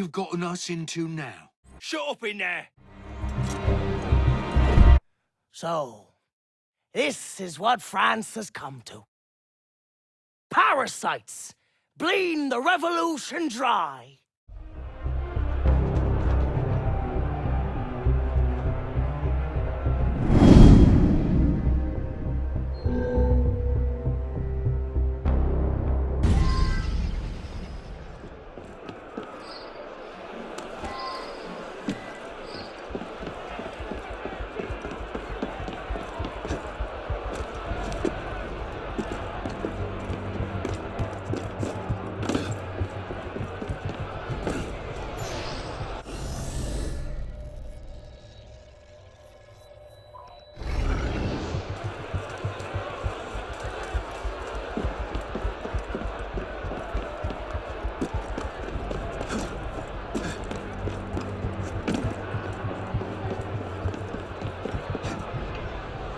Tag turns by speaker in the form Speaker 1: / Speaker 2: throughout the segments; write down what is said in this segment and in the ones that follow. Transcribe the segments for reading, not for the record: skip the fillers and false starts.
Speaker 1: you've gotten us into now?
Speaker 2: Shut up in there!
Speaker 3: So, this is what France has come to. Parasites bleeding the revolution dry.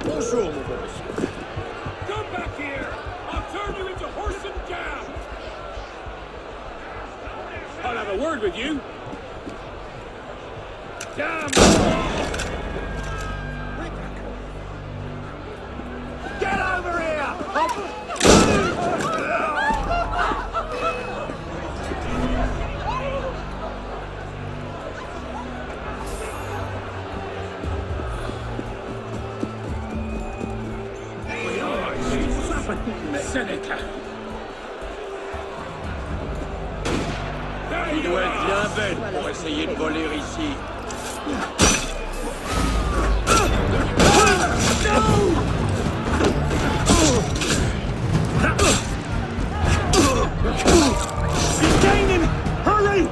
Speaker 2: Bonjour, mon bon monsieur. Come back here! I'll turn you into horse and cow! I'll have a word with you. Damn! Get over here! Seneca.
Speaker 4: Il doit être bien belle pour essayer de voler ici.
Speaker 2: Detain him! Hurry!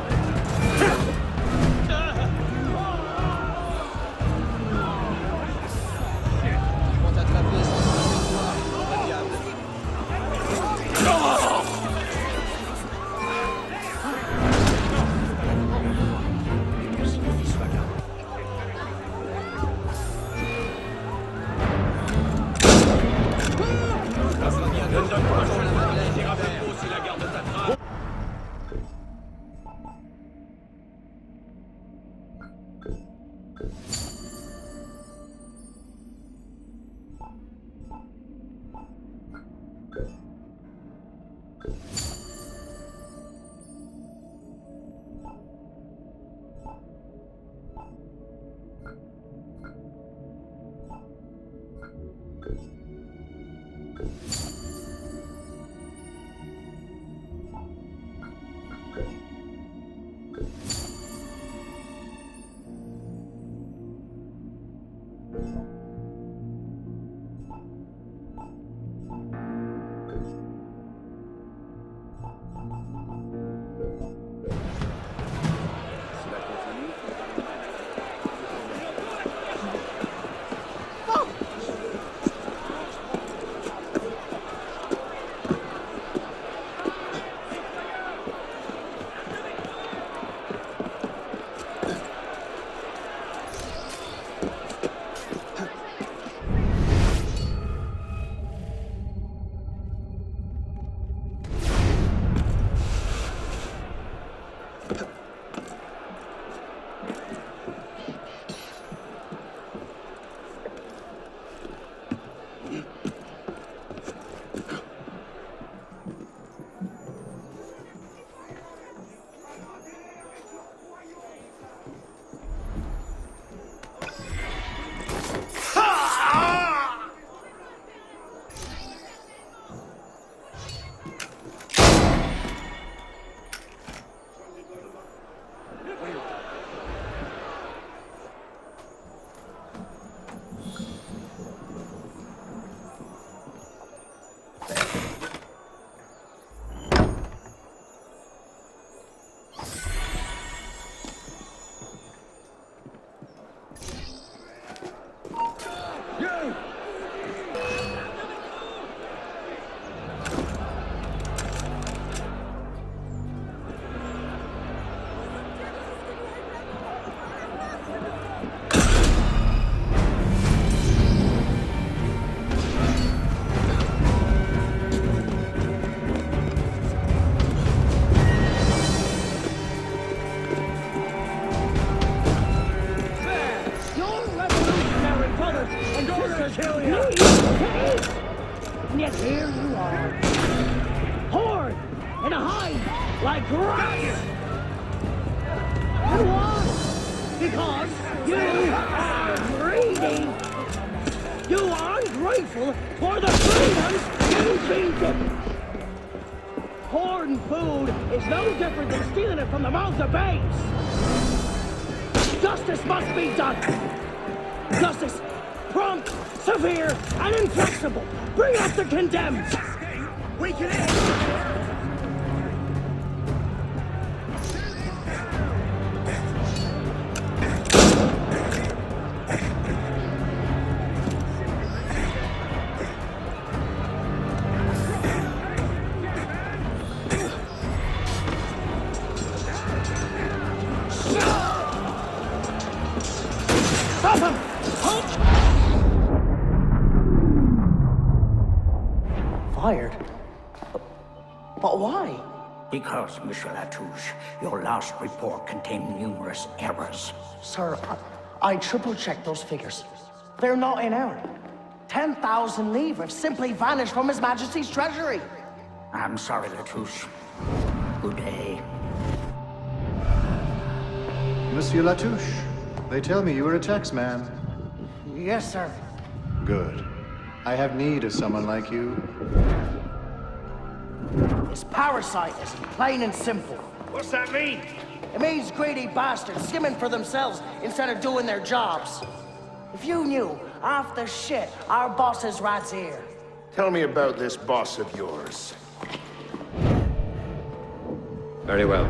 Speaker 3: And yet here you are. Horde in a hive like rats. And why? Because you are greedy. You are ungrateful for the freedoms you've been given. Hoarding food is no different than stealing it from the mouths of babes. Justice must be done. Justice, prompt, severe, and inflexible. Bring up the condemned. We can end. Stop him! Fired? But why?
Speaker 5: Because, Monsieur Latouche, your last report contained numerous errors.
Speaker 3: Sir, I triple-checked those figures. They're not in error. 10,000 livres have simply vanished from His Majesty's treasury.
Speaker 5: I'm sorry, Latouche. Good day.
Speaker 6: Monsieur Latouche, they tell me you are a taxman.
Speaker 3: Yes, sir.
Speaker 6: Good. I have need of someone like you.
Speaker 3: It's parasitism, plain and simple.
Speaker 2: What's that mean?
Speaker 3: It means greedy bastards skimming for themselves instead of doing their jobs. If you knew half the shit our bosses rats here.
Speaker 7: Tell me about this boss of yours.
Speaker 8: Very well.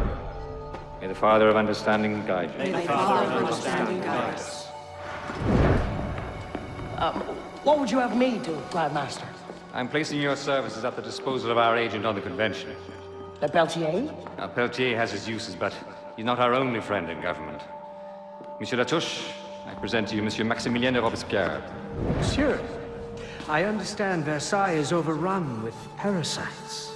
Speaker 8: May the Father of Understanding guide you.
Speaker 9: May the Father of Understanding guide us.
Speaker 3: What would you have me do, Grand Master?
Speaker 8: I'm placing your services at the disposal of our agent on the convention.
Speaker 3: Le Peltier?
Speaker 8: Now, Peltier has his uses, but he's not our only friend in government. Monsieur Latouche, I present to you Monsieur Maximilien de Robespierre.
Speaker 9: Monsieur, I understand Versailles is overrun with parasites.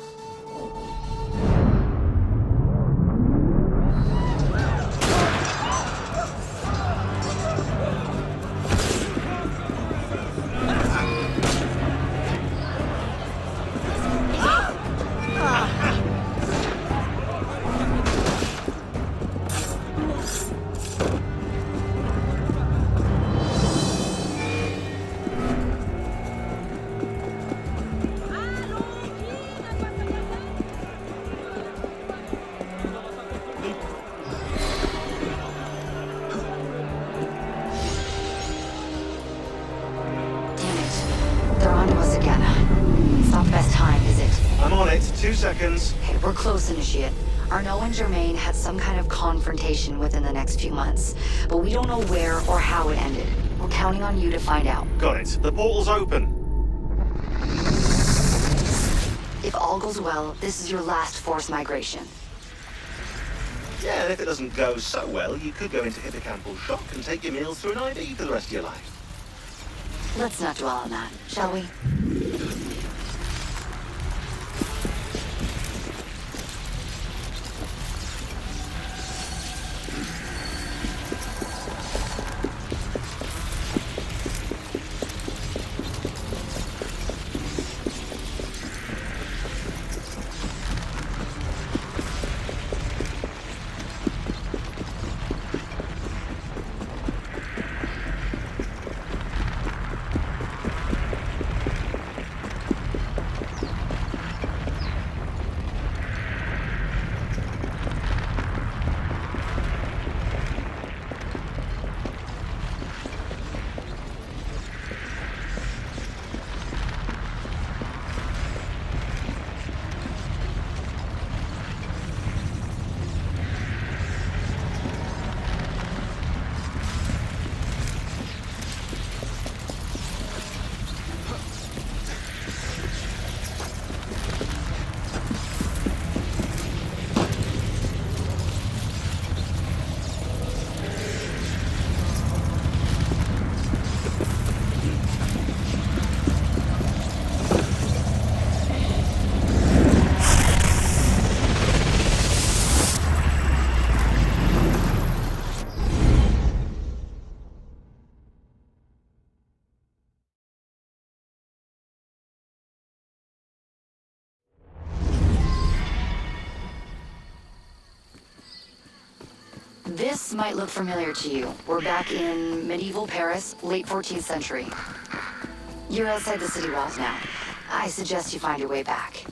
Speaker 10: I'm on it. 2 seconds.
Speaker 11: Okay, we're close, Initiate. Arnaud and Germain had some kind of confrontation within the next few months, but we don't know where or how it ended. We're counting on you to find out.
Speaker 10: Got it. The portal's open.
Speaker 11: If all goes well, this is your last forced migration.
Speaker 10: Yeah, and if it doesn't go so well, you could go into hippocampal shock and take your meals through an IV for the rest of your life.
Speaker 11: Let's not dwell on that, shall we? This might look familiar to you. We're back in medieval Paris, late 14th century. You're outside the city walls now. I suggest you find your way back.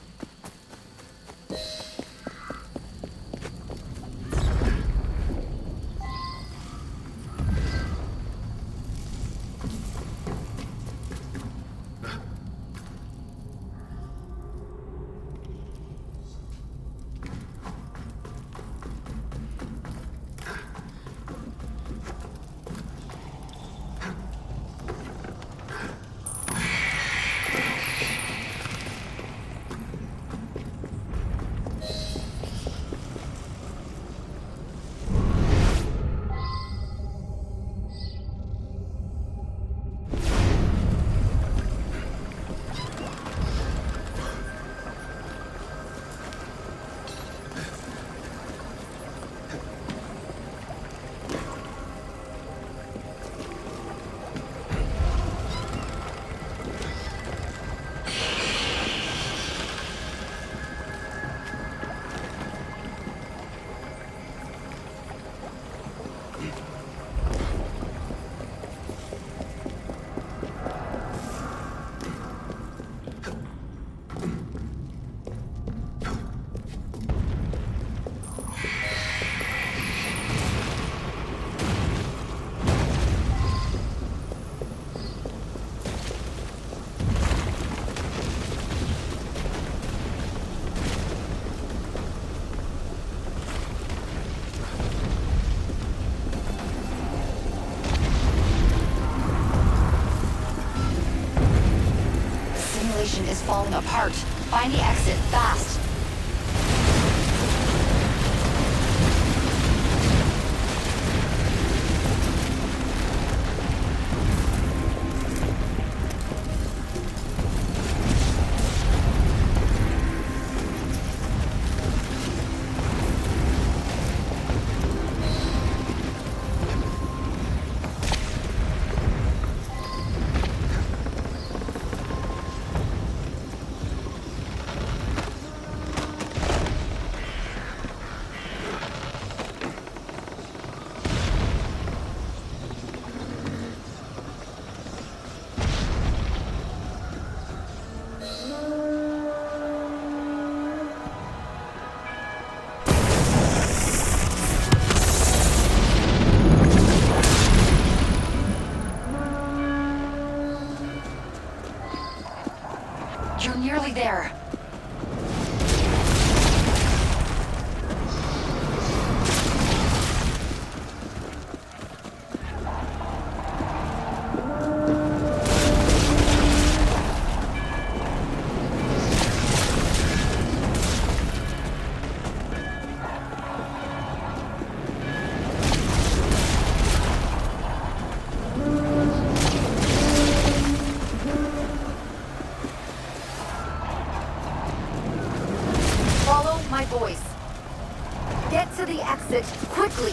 Speaker 11: Is falling apart. Find the exit fast. You're nearly there. Follow my voice. Get to the exit, quickly!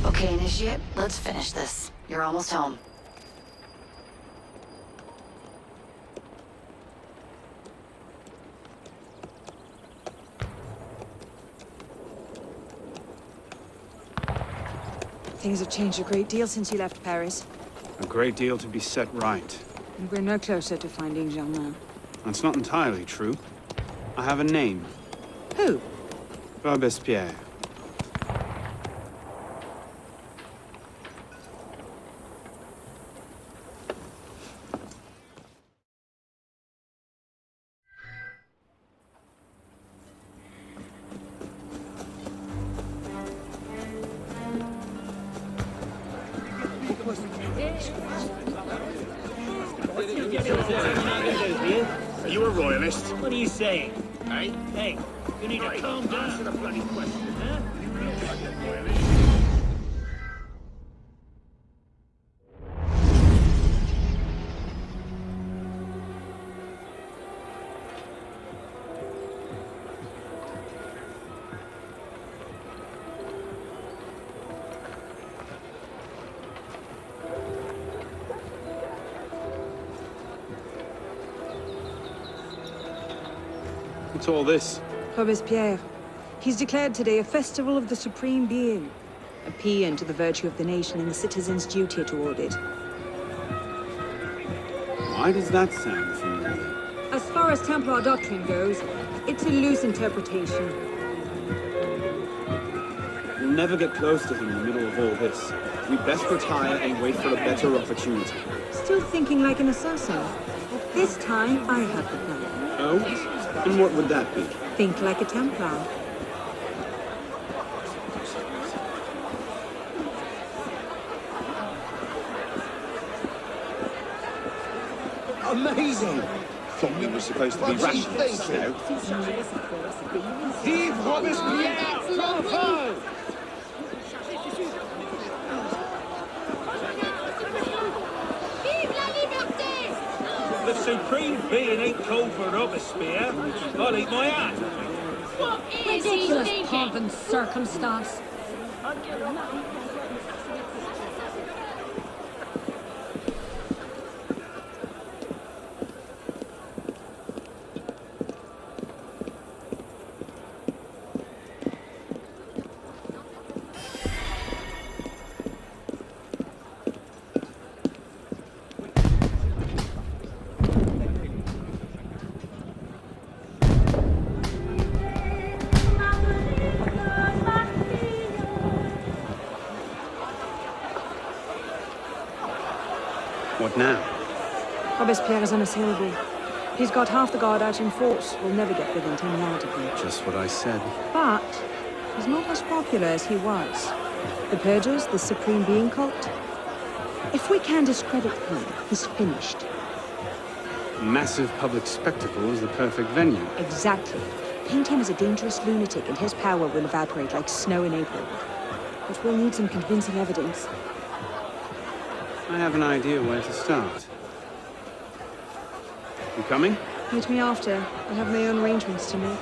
Speaker 11: Okay, Initiate, let's finish this. You're almost home.
Speaker 12: Things have changed a great deal since you left Paris.
Speaker 13: A great deal to be set right.
Speaker 12: And we're no closer to finding Germain.
Speaker 13: That's not entirely true. I have a name.
Speaker 12: Who?
Speaker 13: Robespierre.
Speaker 2: Are you a royalist? What are you saying? Hey? Hey, you need to calm down. Answer the bloody question, huh?
Speaker 13: What's all this?
Speaker 12: Robespierre. He's declared today a festival of the Supreme Being. A paean to the virtue of the nation and the citizens' duty toward it.
Speaker 13: Why does that sound familiar?
Speaker 12: As far as Templar doctrine goes, it's a loose interpretation.
Speaker 13: We'll never get close to him in the middle of all this. We'd best retire and wait for a better opportunity.
Speaker 12: Still thinking like an assassin. This time, I have the plan.
Speaker 13: Oh? And what would that be?
Speaker 12: Think like a Templar.
Speaker 3: Amazing!
Speaker 10: Thought we were supposed to be rationalists now.
Speaker 2: Vive Robespierre! Bravo! The Supreme Being ain't called for Robespierre. I'll eat my hat.
Speaker 14: What is ridiculous pomp and circumstance?
Speaker 13: What now?
Speaker 12: Robespierre is unassailable. He's got half the guard out in force. We'll never get within 10 yards of him.
Speaker 13: Just what I said.
Speaker 12: But he's not as popular as he was. The Purgers, the Supreme Being cult. If we can discredit him, he's finished.
Speaker 13: Massive public spectacle is the perfect venue.
Speaker 12: Exactly. Paint him as a dangerous lunatic and his power will evaporate like snow in April. But we'll need some convincing evidence.
Speaker 13: I have an idea where to start. You coming?
Speaker 12: Meet me after. I have my own arrangements to make.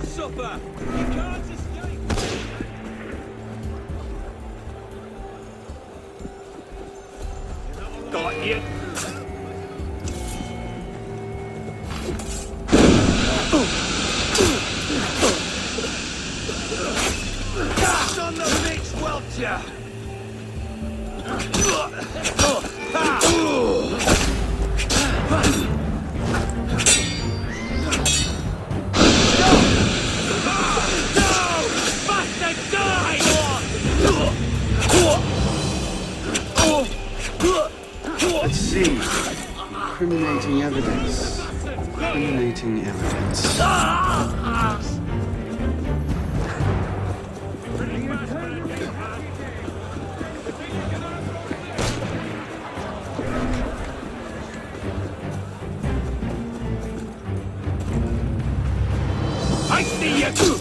Speaker 2: Supper! You can't escape! Got you!
Speaker 3: Oh!
Speaker 15: Let's see. Incriminating evidence. Incriminating evidence.
Speaker 2: I see you too!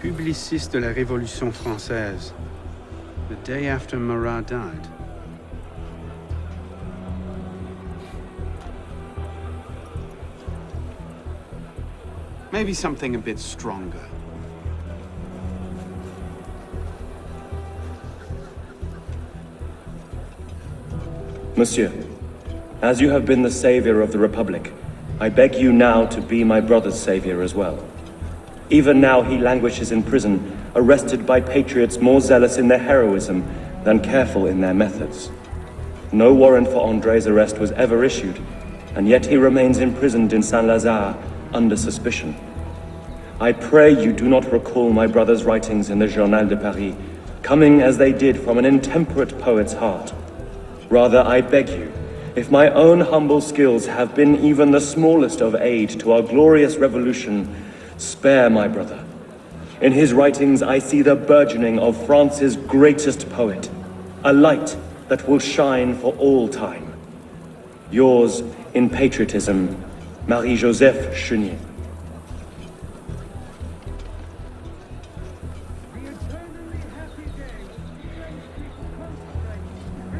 Speaker 15: Publiciste de la Révolution française. The day after Marat died. Maybe something a bit stronger.
Speaker 16: Monsieur, as you have been the savior of the Republic, I beg you now to be my brother's savior as well. Even now he languishes in prison, arrested by patriots more zealous in their heroism than careful in their methods. No warrant for André's arrest was ever issued, and yet he remains imprisoned in Saint-Lazare under suspicion. I pray you do not recall my brother's writings in the Journal de Paris, coming as they did from an intemperate poet's heart. Rather, I beg you, if my own humble skills have been even the smallest of aid to our glorious revolution, spare my brother. In his writings, I see the burgeoning of France's greatest poet, a light that will shine for all time. Yours in patriotism, Marie-Joseph Chenier.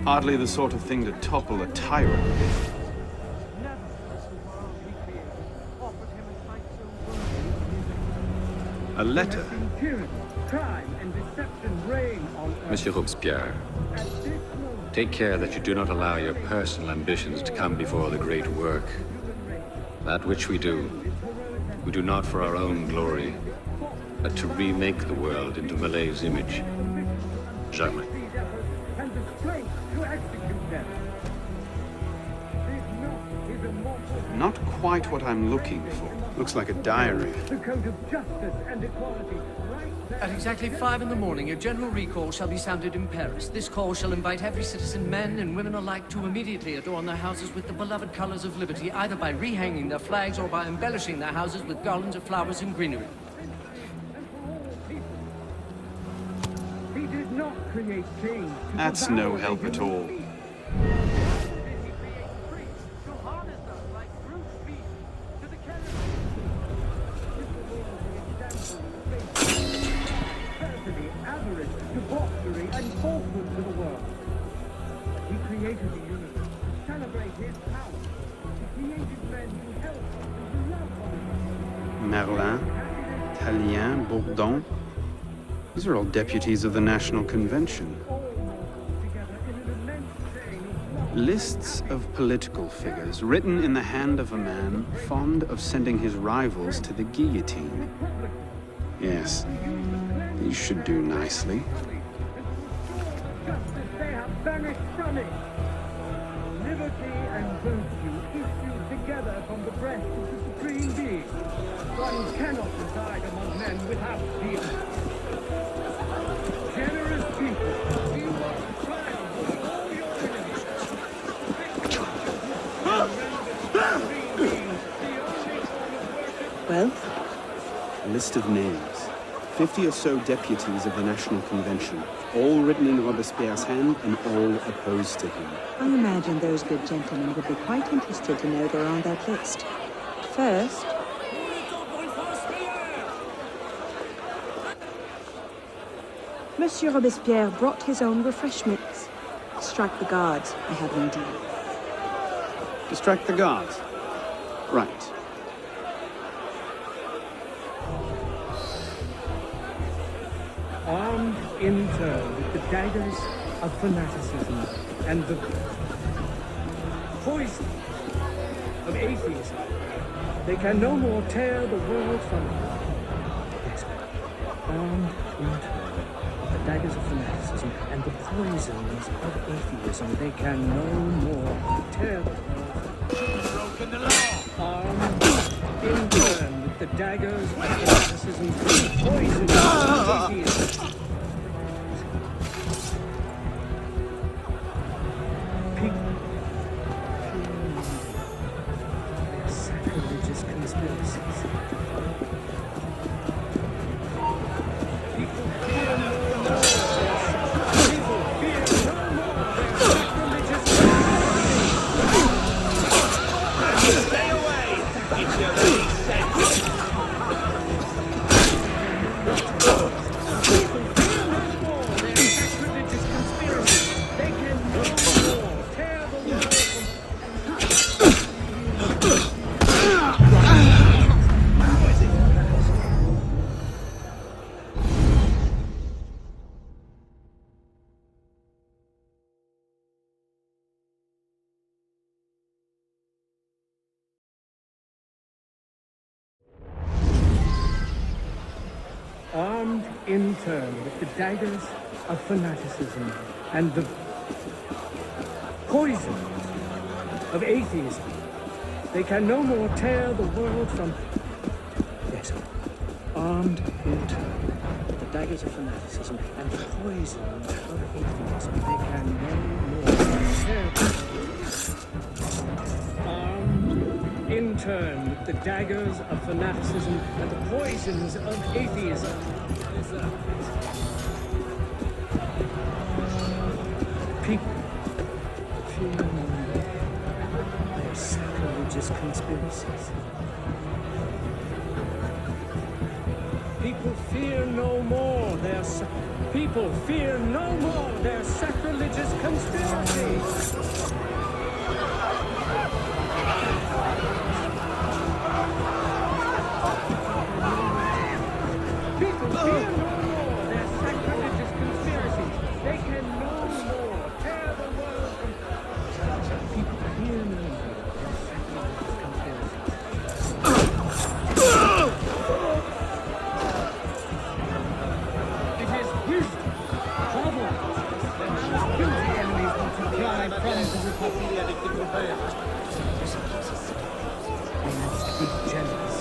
Speaker 15: Hardly the sort of thing to topple a tyrant with. A letter.
Speaker 8: Monsieur Robespierre, take care that you do not allow your personal ambitions to come before the great work. That which we do not for our own glory, but to remake the world into Malay's image. Jamais.
Speaker 15: Not quite what I'm looking for. Looks like a diary.
Speaker 9: At exactly 5 in the morning, a general recall shall be sounded in Paris. This call shall invite every citizen, men and women alike, to immediately adorn their houses with the beloved colors of liberty, either by rehanging their flags or by embellishing their houses with garlands of flowers and greenery.
Speaker 3: He did not create change.
Speaker 15: That's no help at all.
Speaker 3: Debauchery and falsehood to the world. He created the universe to celebrate his power. He created men who help and who love one another.
Speaker 15: Merlin, Tallien, Bourdon. These are all deputies of the National Convention. Lists of political figures written in the hand of a man fond of sending his rivals to the guillotine. Yes, these should do nicely.
Speaker 3: Justice they have vanished from it. Liberty and virtue issue together from the breast of the Supreme Being.
Speaker 2: enemies. One cannot reside among men without fear. Generous people, you are triumph of all your enemies.
Speaker 12: Well?
Speaker 15: A list of names. 50 or so deputies of the National Convention, all written in Robespierre's hand and all opposed to him.
Speaker 12: I imagine those good gentlemen would be quite interested to know they're on that list. First... Monsieur Robespierre brought his own refreshments. Strike the guards, I have an idea.
Speaker 15: Distract the guards. Right.
Speaker 2: Armed in turn with the daggers of fanaticism and the poison of atheism, they can no more tear the world from it. Yes, armed in turn with the daggers of fanaticism and the poisons of atheism, they can no more tear the world from it. Broken the law. Armed in turn with the daggers of fanaticism and the poisons of atheism. Sacrilegious conspiracies. People fear no more. People fear no more their sacrilegious conspiracies. Stay away! It's your very sense. People fear no more their sacrilegious conspiracies. They can no more tear the world from armed in turn with the daggers of fanaticism and the poison of atheism, they can no more tear the world from... Yes, armed in turn with the daggers of fanaticism and the poison of atheism, they can no more tear the world. Armed in turn with the daggers of fanaticism and the poisons of atheism. People fear no more their sacrilegious conspiracies. People fear no more their people fear no more their sacrilegious conspiracies. People fear no more their sacrilegious conspiracies. They can no more tear the world from... People fear no more their sacrilegious conspiracies. It is wisdom, providence, that most guilty enemies want to drive from the Republic. They must be jealous.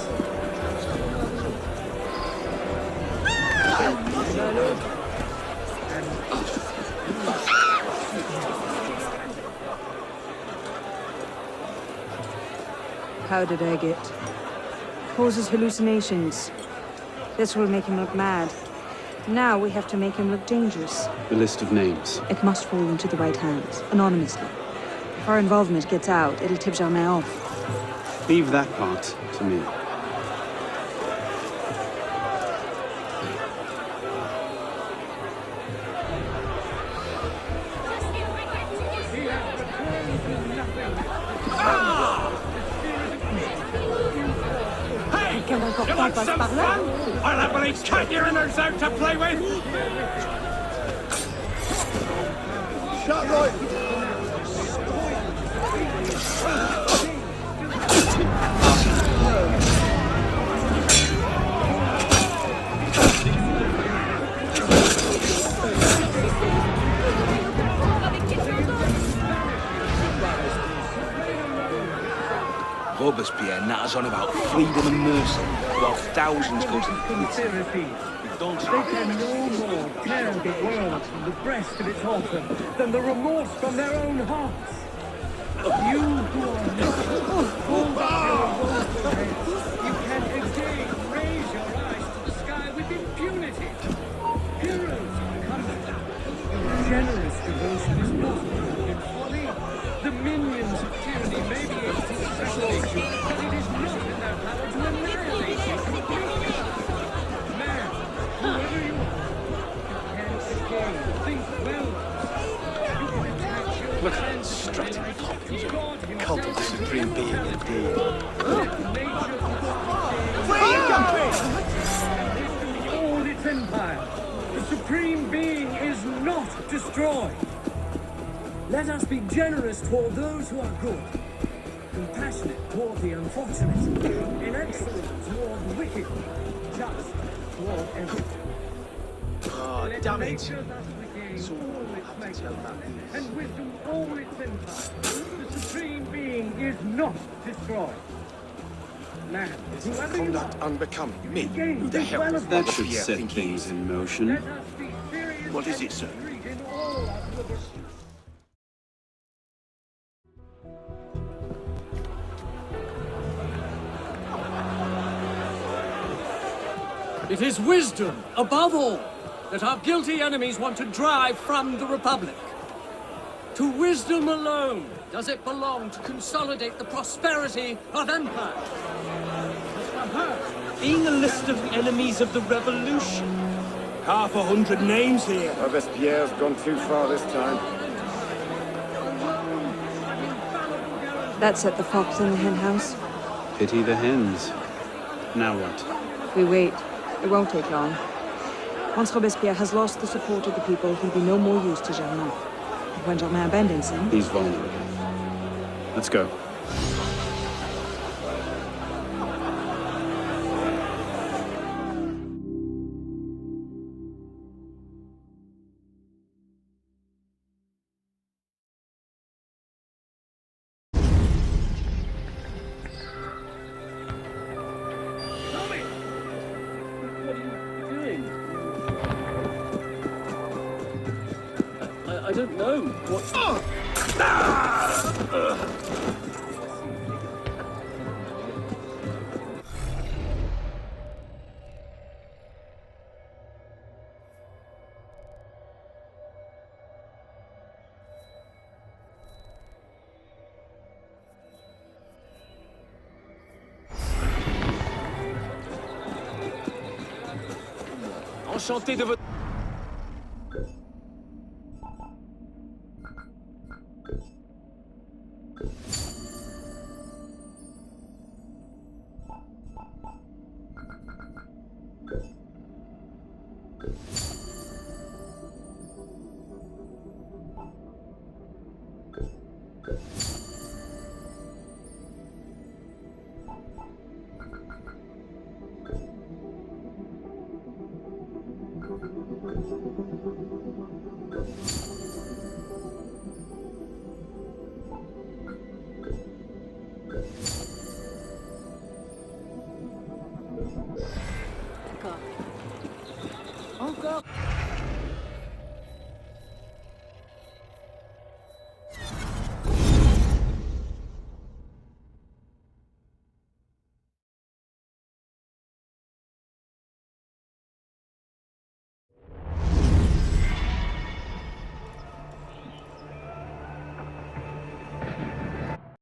Speaker 12: How did I get? Causes hallucinations. This will make him look mad. Now we have to make him look dangerous.
Speaker 15: The list of names.
Speaker 12: It must fall into the right hands, anonymously. If our involvement gets out, it'll tip Germain off.
Speaker 15: Leave that part to me.
Speaker 2: You want some fun? I'll happily cut your innards out to play with! Shut right!
Speaker 17: Robespierre natters on about freedom and mercy, while thousands go to the
Speaker 2: Conspiracies. They can no more tear the world from the breast of its author than the remorse from their own hearts. You who are not, hold up your woeful heads. You can again raise your eyes to the sky with impunity. Heroes are coming. Your generous devotion is not rooted in folly. The minions of tyranny may be able to assassinate you, but it is not in their power to annihilate you completely. Man, whoever you are, you can again think well. You can attach your
Speaker 17: Look at that strutting populism. Cult of the supreme being indeed.
Speaker 2: All its empire. The supreme being is not destroyed. Let us be generous toward those who are good, compassionate toward the unfortunate, inexcellent toward the wicked, just toward everyone.
Speaker 17: Oh, damn it.
Speaker 2: Nature thus regains all its majesty, and wisdom all its empire. The supreme being is not destroyed. Man, whoever you are,
Speaker 17: Conduct unbecoming me. Who the hell does
Speaker 15: That should
Speaker 17: Robespierre
Speaker 15: set
Speaker 17: think he
Speaker 15: things
Speaker 17: is?
Speaker 15: in motion.
Speaker 2: let us be serious.
Speaker 17: What is it, sir?
Speaker 2: In all our liberty.
Speaker 9: It is wisdom, above all, that our guilty enemies want to drive from the Republic. To wisdom alone does it belong to consolidate the prosperity of empire. As for her,
Speaker 3: Being a list of enemies of the revolution.
Speaker 17: 100 names here.
Speaker 7: Robespierre's gone too far this time.
Speaker 12: That set the fox in the hen house.
Speaker 15: Pity the hens. Now what?
Speaker 12: We wait. It won't take long. Once Robespierre has lost the support of the people, he'll be no more use to Germain. And when Germain abandons him...
Speaker 15: He's vulnerable. Let's go.
Speaker 3: I don't know what...
Speaker 17: Enchanté de votre...
Speaker 7: you